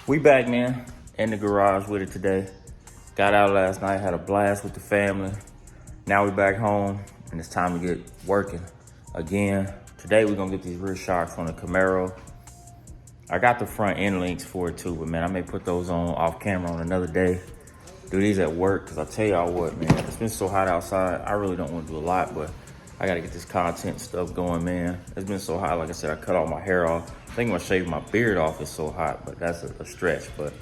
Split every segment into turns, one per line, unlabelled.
We back, man, in the garage with it today. Got out last night, had a blast with the family. Now we back home, and it's time to get working again. Today we're gonna get these rear shocks on the Camaro. I got the front end links for it too, but man, I may put those on off camera on another day. Do these at work, because I tell y'all what, man, it's been so hot outside. I really don't want to do a lot, but I gotta get this content stuff going, man. It's been so hot, like I said, I cut all my hair off. I think I'm gonna shave my beard off, it's so hot, but that's a stretch. But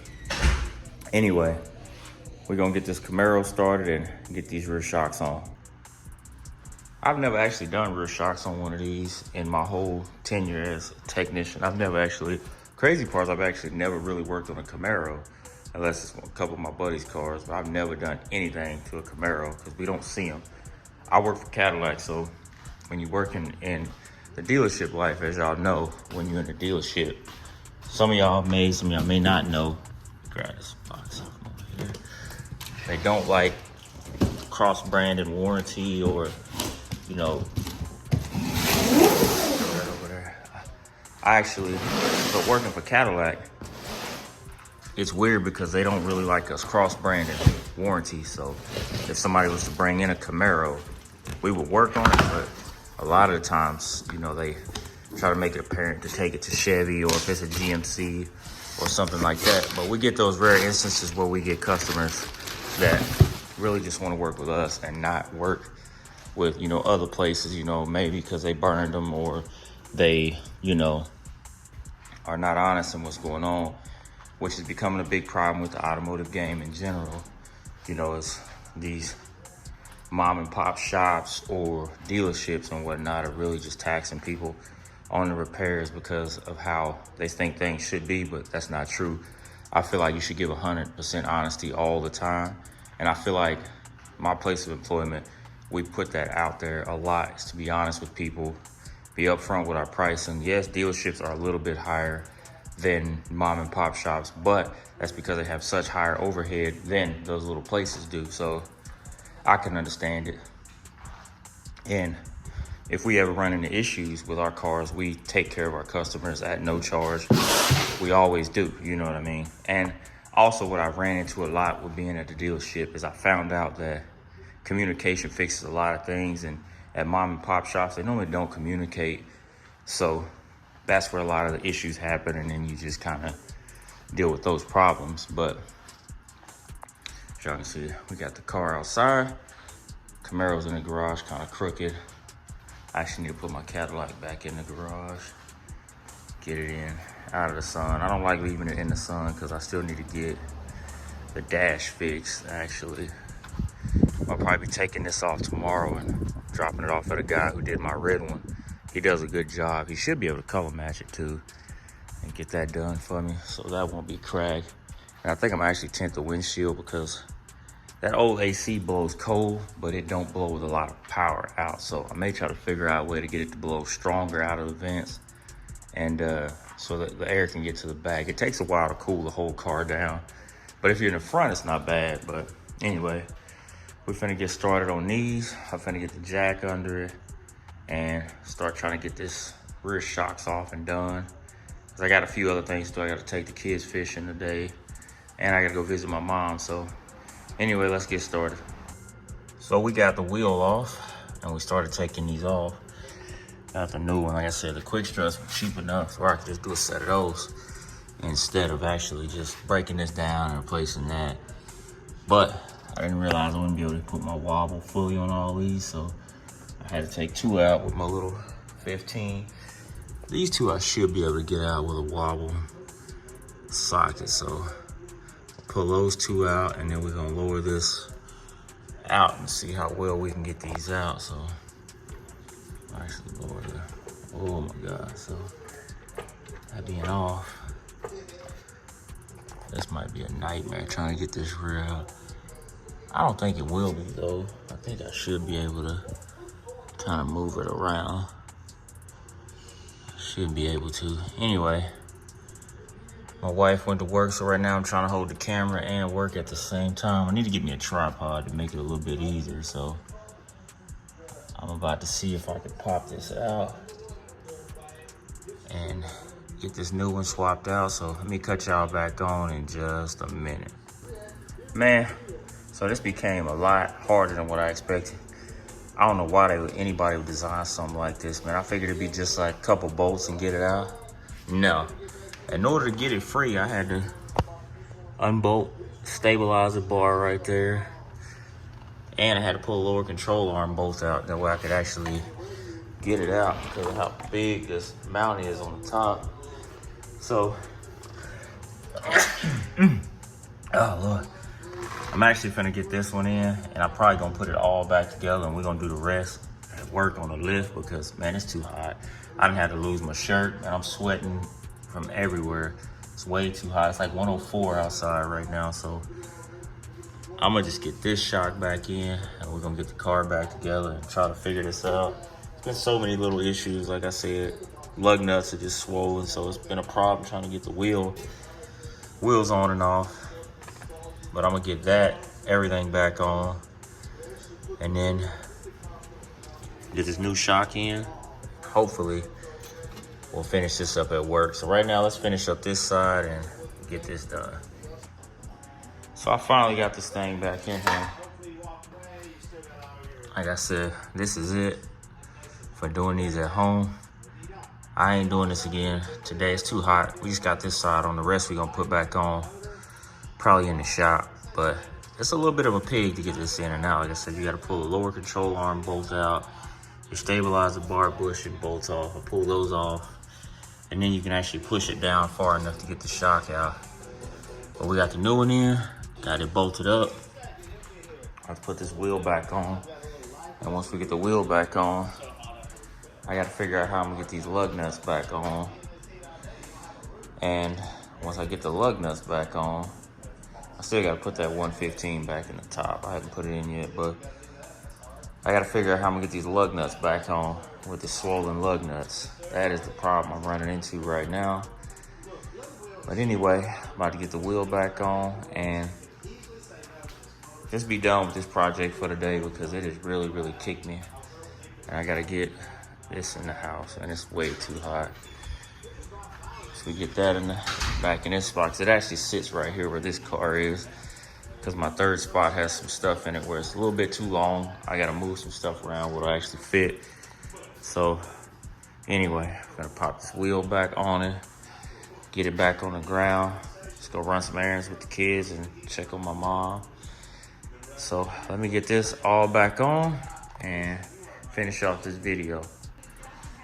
anyway, we're gonna get this Camaro started and get these rear shocks on. I've never actually done rear shocks on one of these in my whole tenure as a technician. Crazy part is I've actually never really worked on a Camaro, unless it's a couple of my buddies' cars, but I've never done anything to a Camaro because we don't see them. I work for Cadillac, so when you're working in the dealership life, as y'all know, when you're in the dealership, some of y'all may not know. Grab this box over here. They don't like cross-branded warranty or, you know, right over there. But working for Cadillac, it's weird because they don't really like us cross-branded warranty. So if somebody was to bring in a Camaro, we would work on it, but a lot of the times, you know, they try to make it apparent to take it to Chevy, or if it's a GMC or something like that. But we get those rare instances where we get customers that really just want to work with us and not work with, you know, other places, you know, maybe because they burned them or they, you know, are not honest in what's going on, which is becoming a big problem with the automotive game in general. You know, it's these mom and pop shops or dealerships and whatnot are really just taxing people on the repairs because of how they think things should be, but that's not true. I feel like you should give 100% honesty all the time. And I feel like my place of employment, we put that out there a lot, is to be honest with people, be upfront with our pricing. Yes, dealerships are a little bit higher than mom and pop shops, but that's because they have such higher overhead than those little places do. So I can understand it. And if we ever run into issues with our cars, we take care of our customers at no charge. We always do, you know what I mean? And also what I ran into a lot with being at the dealership is I found out that communication fixes a lot of things, and at mom and pop shops, they normally don't communicate. So that's where a lot of the issues happen, and then you just kind of deal with those problems. But as y'all can see, we got the car outside. Camaro's in the garage, kind of crooked. I actually need to put my Cadillac back in the garage, get it in, out of the sun. I don't like leaving it in the sun because I still need to get the dash fixed, actually. I'll probably be taking this off tomorrow and dropping it off at a guy who did my red one. He does a good job. He should be able to color match it too and get that done for me so that won't be cracked. And I think I'm actually tint the windshield because that old AC blows cold, but it don't blow with a lot of power out. So I may try to figure out a way to get it to blow stronger out of the vents, and so that the air can get to the back. It takes a while to cool the whole car down, but if you're in the front, it's not bad. But anyway, we're finna get started on these. I'm finna get the jack under it and start trying to get this rear shocks off and done. 'Cause I got a few other things to do. I gotta take the kids fishing today, and I gotta go visit my mom. So anyway, let's get started. So we got the wheel off and we started taking these off. Got the new one. Like I said, the quick struts were cheap enough where I could just do a set of those instead of actually just breaking this down and replacing that. But I didn't realize I wouldn't be able to put my wobble fully on all these, so I had to take two out with my little 15. These two I should be able to get out with a wobble socket, so pull those two out, and then we're gonna lower this out and see how well we can get these out. So I actually lower the, oh my God, so that being off, this might be a nightmare trying to get this rear out. I don't think it will be though. I think I should be able to kind of move it around. Should be able to. Anyway, my wife went to work, so right now I'm trying to hold the camera and work at the same time. I need to get me a tripod to make it a little bit easier, so I'm about to see if I can pop this out and get this new one swapped out. So let me cut y'all back on in just a minute. Man, so this became a lot harder than what I expected. I don't know why anybody would design something like this, man. I figured it'd be just like a couple bolts and get it out. No. In order to get it free, I had to unbolt stabilizer bar right there. And I had to pull a lower control arm bolt out. That way I could actually get it out because of how big this mount is on the top. So, oh Lord. I'm actually finna get this one in, and I'm probably gonna put it all back together, and we're gonna do the rest at work on the lift because, man, it's too hot. I done had to lose my shirt, and I'm sweating from everywhere. It's way too hot. It's like 104 outside right now, so I'm gonna just get this shock back in, and we're gonna get the car back together and try to figure this out. There's been so many little issues, like I said. Lug nuts are just swollen, so it's been a problem trying to get the wheels on and off. But I'm gonna get everything back on, and then get this new shock in. Hopefully, we'll finish this up at work. So right now, let's finish up this side and get this done. So I finally got this thing back in here. Like I said, this is it for doing these at home. I ain't doing this again. Today it's too hot. We just got this side on. The rest we gonna put back on. Probably in the shop, but it's a little bit of a pig to get this in and out. Like I said, you gotta pull the lower control arm bolt out, your stabilizer bar bushing bolts off. I pull those off, and then you can actually push it down far enough to get the shock out. But we got the new one in, got it bolted up. I have to put this wheel back on, and once we get the wheel back on, I gotta figure out how I'm gonna get these lug nuts back on. And once I get the lug nuts back on, I still gotta put that 115 back in the top. I haven't put it in yet, but I gotta figure out how I'm gonna get these lug nuts back on with the swollen lug nuts. That is the problem I'm running into right now. But anyway, I'm about to get the wheel back on and just be done with this project for the day because it has really, really kicked me. And I gotta get this in the house, and it's way too hot. We get that in the back in this spot, because it actually sits right here where this car is, because my third spot has some stuff in it where it's a little bit too long. I gotta move some stuff around where it'll actually fit. So anyway, I'm gonna pop this wheel back on it, get it back on the ground. Just go run some errands with the kids and check on my mom. So let me get this all back on and finish off this video.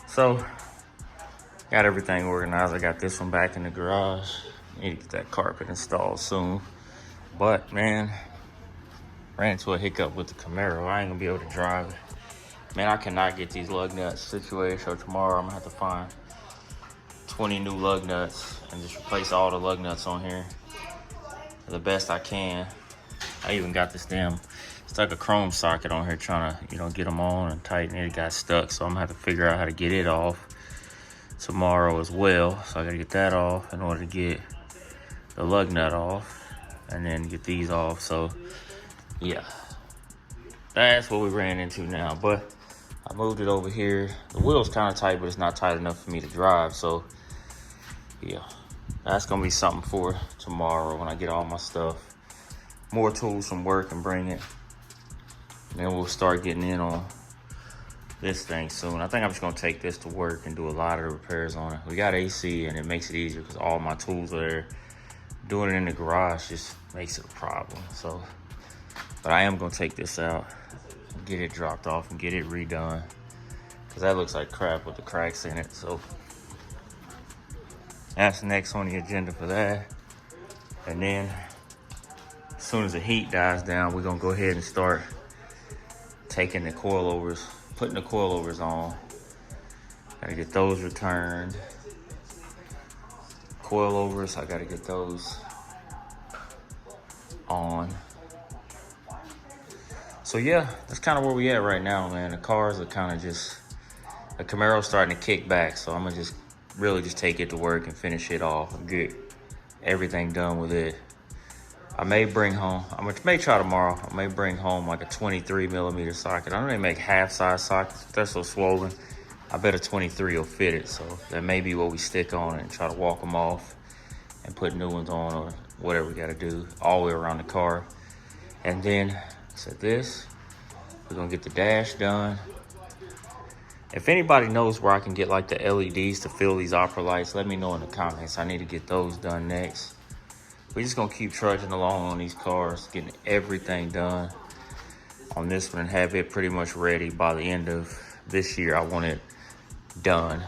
So got everything organized. I got this one back in the garage. Need to get that carpet installed soon. But man, ran into a hiccup with the Camaro. I ain't gonna be able to drive it. Man, I cannot get these lug nuts situated. So tomorrow I'm gonna have to find 20 new lug nuts and just replace all the lug nuts on here the best I can. I even got this stuck a chrome socket on here trying to, get them on and tighten it. It got stuck, so I'm gonna have to figure out how to get it off tomorrow as well. So I gotta get that off in order to get the lug nut off and then get these off. So yeah, that's what we ran into now. But I moved it over here. The wheel's kind of tight, but it's not tight enough for me to drive. So yeah, that's gonna be something for tomorrow when I get all my stuff, more tools from work, and bring it. And then we'll start getting in on this thing soon. I think I'm just gonna take this to work and do a lot of the repairs on it. We got AC, and it makes it easier because all my tools are there. Doing it in the garage just makes it a problem. So, but I am gonna take this out, get it dropped off, and get it redone, because that looks like crap with the cracks in it. So that's next on the agenda for that. And then as soon as the heat dies down, we're gonna go ahead and start taking the coilovers, putting the coilovers on. Gotta get those returned. Coilovers, I gotta get those on. So yeah, that's kind of where we at right now, man. The cars are kind of just, the Camaro's starting to kick back, so I'm gonna just really just take it to work and finish it off and get everything done with it. I may bring home, may try tomorrow, I may bring home like a 23 millimeter socket. I don't even make half size sockets, they're so swollen. I bet a 23 will fit it. So that may be what we stick on and try to walk them off and put new ones on or whatever we got to do all the way around the car. And then, so this, we're going to get the dash done. If anybody knows where I can get like the LEDs to fill these opera lights, let me know in the comments. I need to get those done next. We're just going to keep trudging along on these cars, getting everything done on this one and have it pretty much ready by the end of this year. I want it done.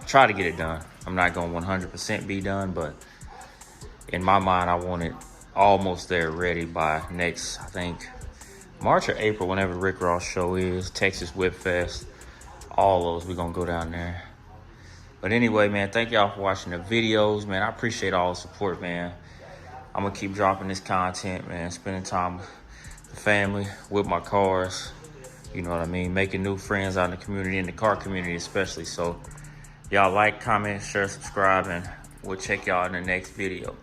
Try to get it done. I'm not going to 100% be done, but in my mind, I want it almost there ready by next, I think, March or April, whenever Rick Ross show is, Texas Whip Fest. All those, we're going to go down there. But anyway, man, thank y'all for watching the videos, man. I appreciate all the support, man. I'm going to keep dropping this content, man, spending time with the family, with my cars. You know what I mean? Making new friends out in the community, in the car community especially. So y'all like, comment, share, subscribe, and we'll check y'all in the next video.